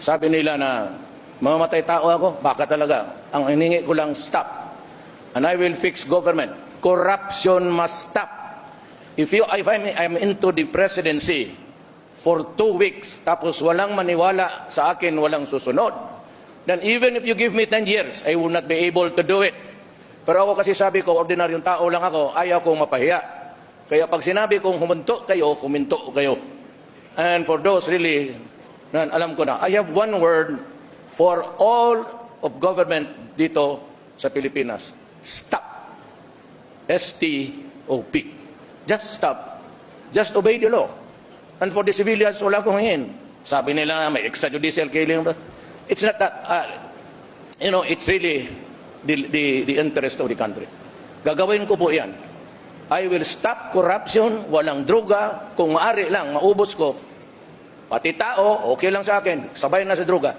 sabi nila na mamamatay tao ako, baka talaga. Ang hiningi ko lang, stop. And I will fix government. Corruption must stop. If I'm into the presidency for 2 weeks, tapos walang maniwala sa akin, walang susunod, then even if you give me 10 years, I will not be able to do it. Pero ako kasi sabi ko, ordinaryong tao lang ako, ayaw kong mapahiya. Kaya pag sinabi kong huminto kayo. And for those really, na alam ko na, I have one word for all of government dito sa Pilipinas. Stop. S-T-O-P. Just stop. Just obey the law. And for the civilians, wala kong hingin. Sabi nila, may extrajudicial killing. It's not that, it's really the interest of the country. Gagawin ko po yan. I will stop corruption, walang droga, kung maaari lang, maubos ko. Pati tao, okay lang sa akin, sabay na sa droga.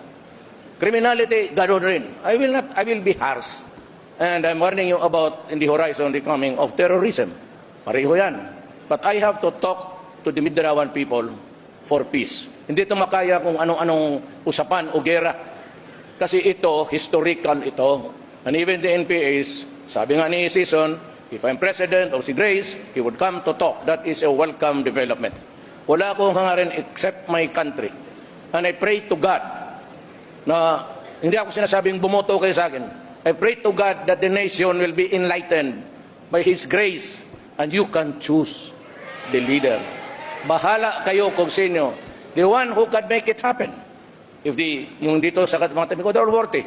Criminality, ganoon rin. I will be harsh. And I'm warning you about in the horizon the coming of terrorism. Pareho yan. But I have to talk to the Mindanao people for peace. Hindi ito makaya kung anong usapan o gera. Kasi ito, historical ito. And even the NPAs, sabi nga ni Season, if I'm president of si Grace, he would come to talk. That is a welcome development. Wala akong hangarin except my country. And I pray to God na hindi ako sinasabing bumoto kayo sa akin. I pray to God that the nation will be enlightened by His grace and you can choose the leader. Bahala kayo kung sino. The one who can make it happen. If yung dito sa mga tabi ko, they're worthy.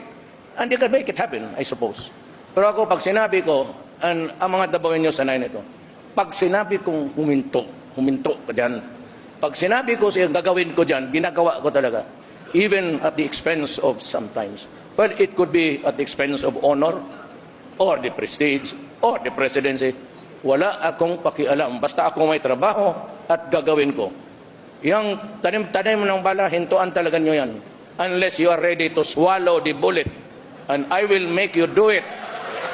And they can make it happen, I suppose. Pero ako, pag sinabi ko, ang mga dabawin nyo sanay nito, pag sinabi kong huminto ka dyan. Pag sinabi ko siya, gagawin ko dyan, ginagawa ko talaga. Even at the expense of sometimes. Well, it could be at the expense of honor, or the prestige, or the presidency. Wala akong pakialam. Basta ako may trabaho at gagawin ko. Yung tanim-tanim ng bala, hintuan talaga nyo yan. Unless you are ready to swallow the bullet. And I will make you do it.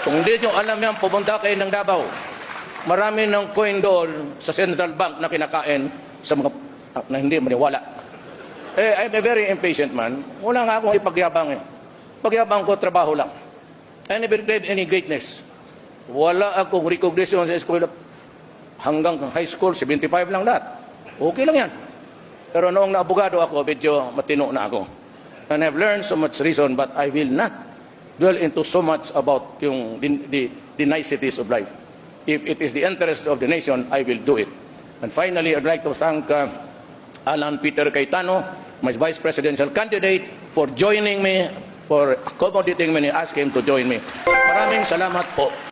Kung hindi nyo alam yan, pupunta kayo ng Davao. Marami ng coin doon sa Central Bank na kinakain sa mga na hindi maniwala. I'm a very impatient man. Wala nga akong ipagyabang eh. Pagyabang ko, trabaho lang. I never claimed any greatness. Wala akong recognition sa school. Hanggang high school, 75 lang lahat. Okay lang yan. Pero noong naabogado ako, medyo matino na ako. And I've learned so much reason, but I will not dwell into so much about the niceties of life. If it is the interest of the nation, I will do it. And finally, I'd like to thank Alan Peter Cayetano, my vice presidential candidate, for joining me, for accommodating me and asking him to join me. Maraming salamat po.